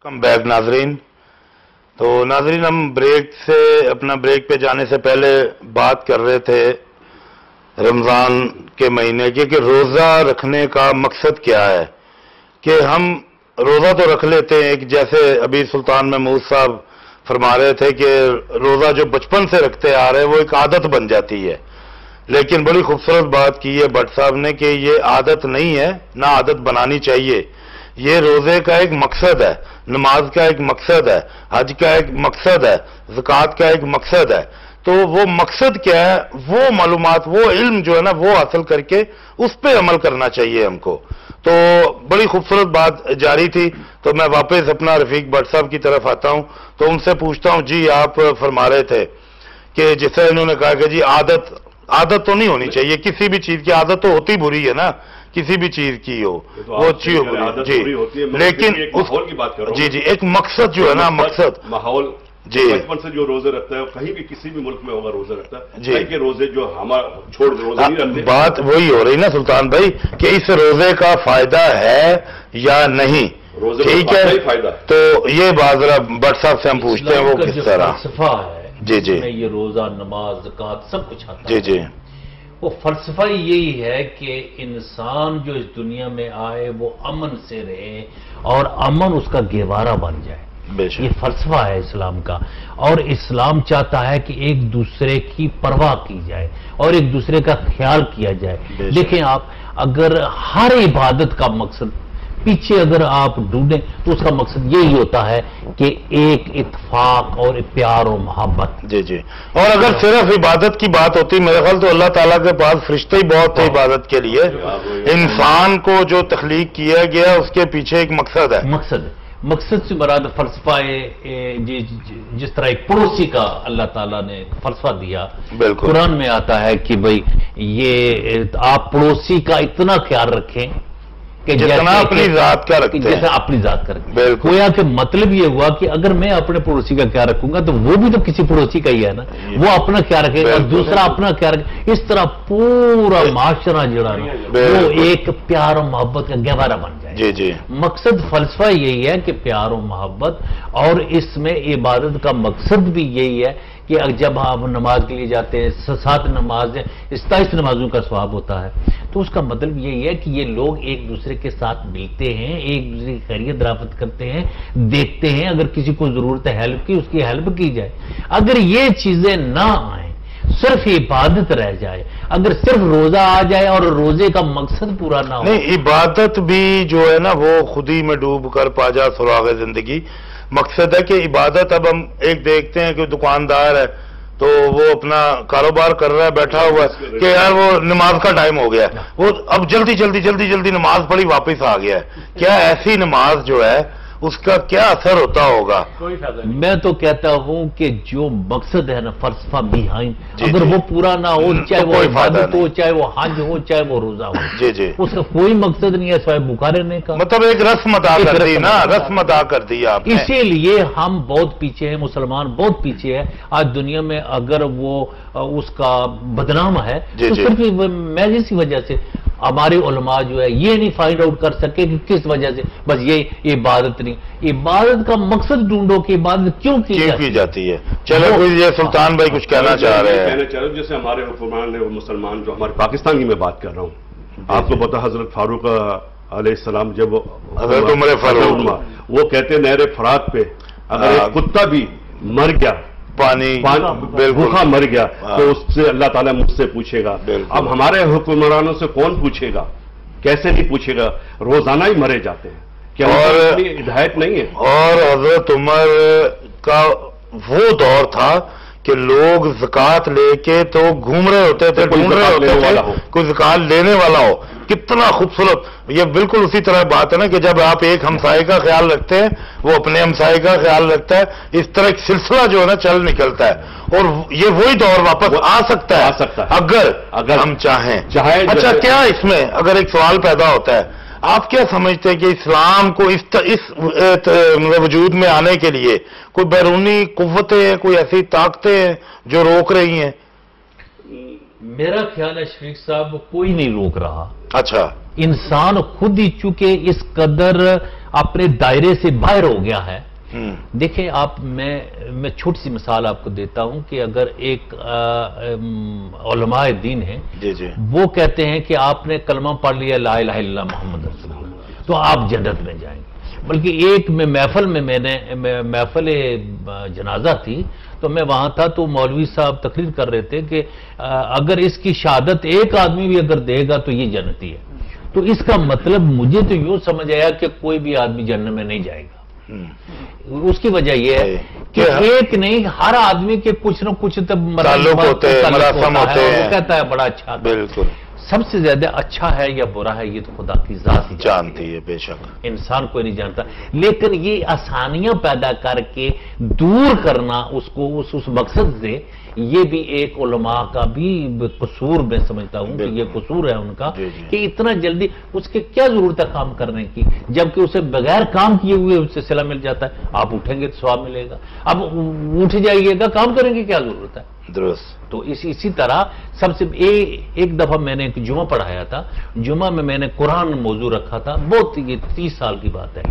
Welcome back नाजरीन। तो नाजरीन, हम अपना ब्रेक पे जाने से पहले बात कर रहे थे रमज़ान के महीने की कि रोज़ा रखने का मकसद क्या है। कि हम रोज़ा तो रख लेते हैं, एक जैसे अभी सुल्तान महमूद साहब फरमा रहे थे कि रोज़ा जो बचपन से रखते आ रहे हैं वो एक आदत बन जाती है। लेकिन बड़ी खूबसूरत बात की है भट्ट साहब ने कि ये आदत नहीं है, ना आदत बनानी चाहिए। ये रोजे का एक मकसद है, नमाज का एक मकसद है, हज का एक मकसद है, ज़कात का एक मकसद है। तो वो मकसद क्या है, वो मालूमात, वो इल्म जो है ना, वो हासिल करके उस पर अमल करना चाहिए हमको। तो बड़ी खूबसूरत बात जारी थी। तो मैं वापस अपना रफीक भट्ट साहब की तरफ आता हूं, तो उनसे पूछता हूं, जी आप फरमा रहे थे कि जैसे इन्होंने कहा कि जी आदत तो नहीं होनी चाहिए, किसी भी चीज की आदत तो होती बुरी है ना, किसी भी चीज की हो वो अच्छी हो बुरी जी, लेकिन उस की बात कर जी एक मकसद जो है ना, मकसद माहौल जी बचपन से जो रोजे रखता है, कहीं भी किसी भी मुल्क में होगा रोजे रखता है जी, के रोजे जो हमारा छोड़ रोजे नहीं रखते। बात वही हो रही ना सुल्तान भाई कि इस रोजे का फायदा है या नहीं, ठीक है। फायदा तो ये बात जरा भट्ट साहब से हम पूछते हैं, वो किस तरह जी जी ये रोजा नमाज ज़कात सब कुछ आता जी जी। वो फलसफा यही है कि इंसान जो इस दुनिया में आए वो अमन से रहे और अमन उसका गेवारा बन जाए। ये फलसफा है इस्लाम का। और इस्लाम चाहता है कि एक दूसरे की परवाह की जाए और एक दूसरे का ख्याल किया जाए। देखें आप, अगर हर इबादत का मकसद पीछे अगर आप ढूंढें तो उसका मकसद यही होता है कि एक इत्तेफाक और प्यार और मोहब्बत। जी जी। और अगर सिर्फ इबादत की बात होती, मेरे ख्याल तो अल्लाह ताला के पास फरिश्ते ही बहुत थे इबादत के लिए। इंसान को जो तख्लीक किया गया उसके पीछे एक मकसद है। मकसद से मुराद फलसफा जिस तरह एक पड़ोसी का अल्लाह ताला ने फलसफा दिया, कुरान में आता है कि भाई ये आप पड़ोसी का इतना ख्याल रखें कि जितना अपनी जात का रखते हैं, जैसे अपनी जात का रखें। गोया के मतलब ये हुआ कि अगर मैं अपने पड़ोसी का क्या रखूंगा तो वो भी तो किसी पड़ोसी का ही है ना, वो अपना क्या रखेगा और दूसरा अपना क्या रखेगा। इस तरह पूरा माशरा जुड़ा ना, वो एक प्यार और मोहब्बत का गहवारा बन जाए। जी जी। मकसद फलसफा यही है कि प्यार और मोहब्बत, और इसमें इबादत का मकसद भी यही है कि जब आप नमाज के लिए जाते हैं, 7 नमाज 27 नमाजों का सवाब होता है, तो उसका मतलब यही है कि ये लोग एक दूसरे के साथ मिलते हैं, एक दूसरे की खैरियत दराफत करते हैं, देखते हैं, अगर किसी को जरूरत है हेल्प की, उसकी हेल्प की जाए। अगर ये चीजें ना आए, सिर्फ इबादत रह जाए, अगर सिर्फ रोजा आ जाए और रोजे का मकसद पूरा ना हो, नहीं, इबादत भी जो है ना वो खुद ही में डूब कर पा जा सुराग जिंदगी। मकसद है कि इबादत, अब हम एक देखते हैं कि दुकानदार है तो वो अपना कारोबार कर रहा है, बैठा हुआ है कि यार वो नमाज का टाइम हो गया, वो अब जल्दी नमाज पढ़ी वापस आ गया है। क्या ऐसी नमाज जो है उसका क्या असर होता होगा? कोई फायदा नहीं। मैं तो कहता हूं कि जो मकसद है ना, फलसफा बिहाइंड, अगर वो पूरा ना हो, चाहे वो इबादत हो, चाहे वो हज हो, चाहे वो रोजा हो, जी जी, उसका कोई मकसद नहीं है सिवाय भूखा रहने का। मतलब एक रस्म अदा कर दी ना, रस्म अदा कर दी आपने। इसीलिए हम बहुत पीछे हैं, मुसलमान बहुत पीछे है आज दुनिया में। अगर वो उसका बदनाम है तो सिर्फ मैं इसी वजह से हमारे उलमा जो है ये नहीं फाइंड आउट कर सके कि किस वजह से, बस ये इबादत नहीं, इबादत का मकसद ढूंढो कि इबादत क्यों की जाती है। चलो ये सुल्तान भाई कुछ कहना चाह रहे हैं। जैसे हमारे हुक्मरान और मुसलमान जो हमारे पाकिस्तान की मैं बात कर रहा हूँ, आपको पता हजरत फारूक अलैहिस्सलाम जब वो कहते नहर फरात पे अगर एक कुत्ता भी मर गया, पानी भूखा मर गया, तो उससे अल्लाह ताला मुझसे पूछेगा। अब हमारे हुक्मरानों से कौन पूछेगा, कैसे नहीं पूछेगा, रोजाना ही मरे जाते हैं, क्या और हिदायत नहीं है। और हजरत उमर का वो दौर था कि लोग ज़कात लेके तो घूम रहे होते थे, ढूंढ रहे होते थे कोई ज़कात लेने वाला हो। कितना खूबसूरत, ये बिल्कुल उसी तरह बात है ना कि जब आप एक हमसाये का ख्याल रखते हैं, वो अपने हमसाये का ख्याल रखता है, इस तरह एक सिलसिला जो है ना चल निकलता है। और ये वही दौर वापस आ सकता है अगर हम चाहें। अच्छा, क्या इसमें अगर एक सवाल पैदा होता है, आप क्या समझते हैं कि इस्लाम को इस वजूद में आने के लिए कोई बैरूनी कुव्वतें हैं, कोई ऐसी ताकतें हैं जो रोक रही हैं? मेरा ख्याल है शरीफ साहब, कोई नहीं रोक रहा। अच्छा, इंसान खुद ही चूंकि इस कदर اپنے دائرے سے باہر ہو گیا ہے. دیکھیں آپ، میں چھوٹی سی مثال آپ کو دیتا ہوں کہ اگر ایک علماء دین ہیں، وہ کہتے ہیں کہ آپ نے کلمہ پڑھ لیا لا الہ الا اللہ محمد رسول اللہ تو آپ جنت میں جائیں گے. بلکہ ایک محفل جنازہ تھی تو میں وہاں تھا، تو مولوی صاحب تقریر کر رہے تھے کہ اگر اس کی شہادت ایک آدمی بھی اگر دے گا تو یہ جنتی ہے. تو اس کا مطلب مجھے تو یوں سمجھ آیا کہ کوئی بھی آدمی جنت میں نہیں جائے گا. اس کی وجہ یہ ہے کہ ایک نہیں، ہر آدمی کے کچھ نہ کچھ تعلق ہوتے ہیں، مراسم ہوتے ہیں. وہ کہتا ہے بڑا اچھا. بالکل. سب سے زیادہ اچھا ہے یا برا ہے یہ تو خدا کی ذات ہی جانتی ہے، بے شک انسان کوئی نہیں جانتا. لیکن یہ آسانیاں پیدا کر کے دور کرنا اس کو اس مقصد سے، یہ بھی ایک علماء کا بھی قصور میں سمجھتا ہوں کہ یہ قصور ہے ان کا کہ اتنا جلدی اس کے کیا ضرورت ہے کام کرنے کی، جبکہ اسے بغیر کام کیے ہوئے اس سے صلہ مل جاتا ہے. آپ اٹھیں گے تو ثواب ملے گا، اب اٹھ جائیے گا کام کریں گے کیا ضرورت ہے. درست. تو اسی طرح سب سے ایک دفعہ میں نے ایک جمعہ پڑھایا تھا، جمعہ میں نے قرآن موضوع رکھا تھا، بہت یہ 30 سال کی بات ہے.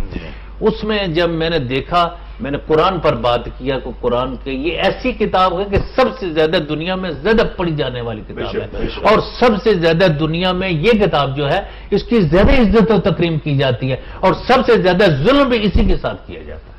اس میں جب میں نے دیکھا، میں نے قرآن پر بات کیا کہ قرآن کے یہ ایسی کتاب ہے کہ سب سے زیادہ دنیا میں زیادہ پڑھی جانے والی کتاب ہے، اور سب سے زیادہ دنیا میں یہ کتاب جو ہے اس کی زیادہ عزت و تکریم کی جاتی ہے، اور سب سے زیادہ ظلم بھی اسی کے ساتھ کیا جاتا ہے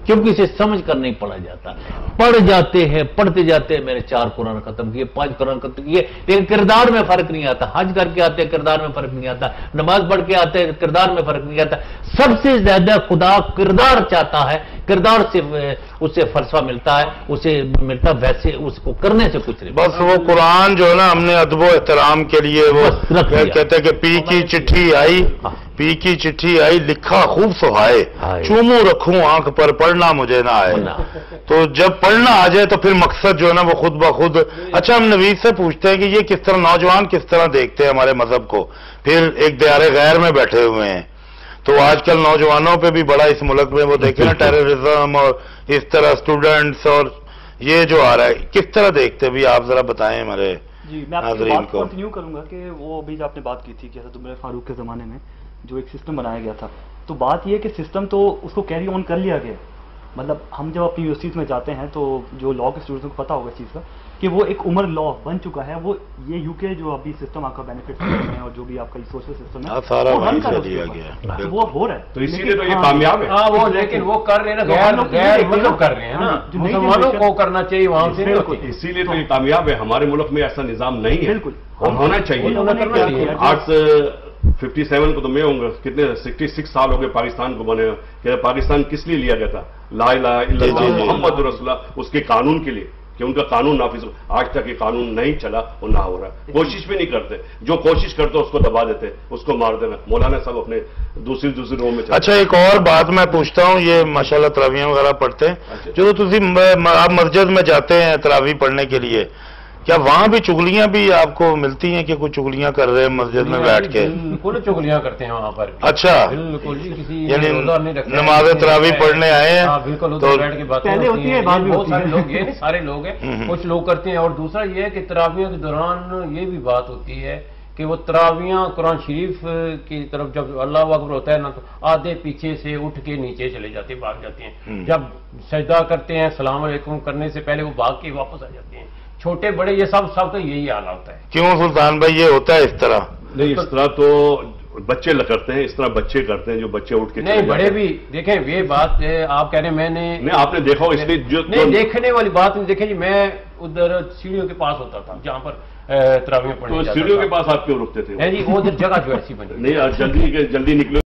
کیونکہ اسے سمجھ کر نہیں پڑھا جاتا. پڑھ جاتے ہیں، پڑھتے جاتے ہیں. میں نے 4 قرآن ختم کیے، 5 قرآن ختم کیے، لیکن کردار میں فرق نہیں آتا. حج کر کے آتے ہیں کردار میں فرق نہیں آتا، نماز پڑھ کے آتے ہیں کردار میں فرق نہیں آتا. سب سے زیادہ خدا کردار چاہتا ہے، کردار سے اسے فلسفہ ملتا ہے، اسے ملتا ویسے اس کو کرنے سے کچھ نہیں. بس وہ قرآن جو ہے نا، ہم نے ادب و احترام کے لیے وہ کہتے ہیں کہ پی کی چٹھی آئی لکھا خوب سہائے، چوموں رکھوں آنکھ پر پڑھنا مجھے نہ آئے. تو جب پڑھنا آ جائے تو پھر مقصد جو ہے نا وہ خود بخود. اچھا، ہم نوید سے پوچھتے ہیں کہ یہ کس طرح نوجوان کس طرح دیکھتے ہیں ہمارے مذہب کو، پھر ایک دیار غیر میں بیٹھے ہوئے ہیں. تو آج کل نوجوانوں پہ بھی بڑا اس ملک میں وہ دیکھیں نا ٹیررزم اور اس طرح اسٹوڈنٹس اور یہ جو آ رہا ہے، کس طرح دیکھتے بھی آپ ذرا بتائیں ہمارے ناظرین کو. کنٹینیو کروں گا کہ وہ ابھی جو آپ نے بات کی تھی کہ حضرت عمر فاروق کے زمانے میں جو ایک سسٹم بنایا گیا تھا، تو بات یہ کہ سسٹم تو اس کو کیری آن کر لیا گیا. مطلب ہم جب اپنی یونیورسٹیز میں جاتے ہیں تو جو لا کے اسٹوڈنٹس کو پتا ہوگا اس چیز کا کہ وہ ایک عمر لا بن چکا ہے. وہ یہ یو کے جو ابھی سسٹم آپ کا بینیفٹ ہے اور جو بھی آپ کا سوشل سسٹم ہے سارا وہیں سے لیا گیا، وہ ہو رہا ہے. تو اسی لیے تو یہ کامیاب ہے. ہاں وہ، لیکن وہ کر رہے ہیں نا، غیر مطلب کر رہے ہیں نا، مسلمانوں کو کرنا چاہیے وہاں سے. اسی لیے تو یہ کامیاب ہے. ہمارے ملک میں ایسا نظام نہیں ہے. بالکل ہونا چاہیے. 57 کو تو میں ہوں گا، کتنے 66 سال ہو گئے پاکستان کو بنے. کہ پاکستان کس لیے لیا گیا تھا؟ لا الہ الا اللہ محمد رسول اللہ، اس کے قانون کے لیے کہ ان کا قانون نافذ. آج تک یہ قانون نہیں چلا اور نہ ہو رہا ہے. کوشش بھی نہیں کرتے، جو کوشش کرتے اس کو دبا دیتے، اس کو مار دینا. مولانا صاحب اپنے دوسری روم میں. اچھا، ایک اور بات میں پوچھتا ہوں، یہ ماشاءاللہ تراویح وغیرہ پڑھتے ہیں، جو آپ مسجد میں جاتے ہیں تراویح پڑھنے کے لیے، کیا وہاں بھی چگلیاں بھی آپ کو ملتی ہیں کہ کچھ چگلیاں کر رہے ہیں مسجد میں بیٹھ کے؟ بالکل چگلیاں کرتے ہیں وہاں پر. اچھا، بالکل جی، کسی یعنی نماز تراویح پڑھنے آئے ہیں بالکل ادھر بیٹھ کے باتیں ہوتی ہیں. بہت سارے لوگ، یہ نہیں سارے لوگ ہیں، کچھ لوگ کرتے ہیں. اور دوسرا یہ ہے کہ تراویحوں کے دوران یہ بھی بات ہوتی ہے کہ وہ تراویحاں قرآن شریف کی طرف جب اللہ اکبر ہوتا ہے نا تو آدھے پیچھے سے اٹھ کے نیچے چلے جاتے ہیں، بھاگ جاتے ہیں. جب سجدہ کرتے ہیں السلام علیکم کرنے سے پہلے وہ بھاگ کے واپس آ جاتے ہیں. چھوٹے بڑے یہ سب کا یہی حال ہوتا ہے. کیوں سلطان بھائی یہ ہوتا ہے اس طرح؟ نہیں، اس طرح تو بچے کرتے ہیں، اس طرح بچے کرتے ہیں جو بچے اٹھ کے. نہیں، بڑے بھی دیکھیں. یہ بات آپ کہہ رہے ہیں، میں نے نہیں، آپ نے دیکھا اس لیے جو نہیں دیکھنے والی بات نہیں. دیکھیں جی، میں ادھر سیڑھیوں کے پاس ہوتا تھا جہاں پر تراویح پڑھنے. سیڑھیوں کے پاس آپ کیوں رکتے تھے؟ جی ادھر جگہ جو ایسی بنی. نہیں، جلدی نکلو.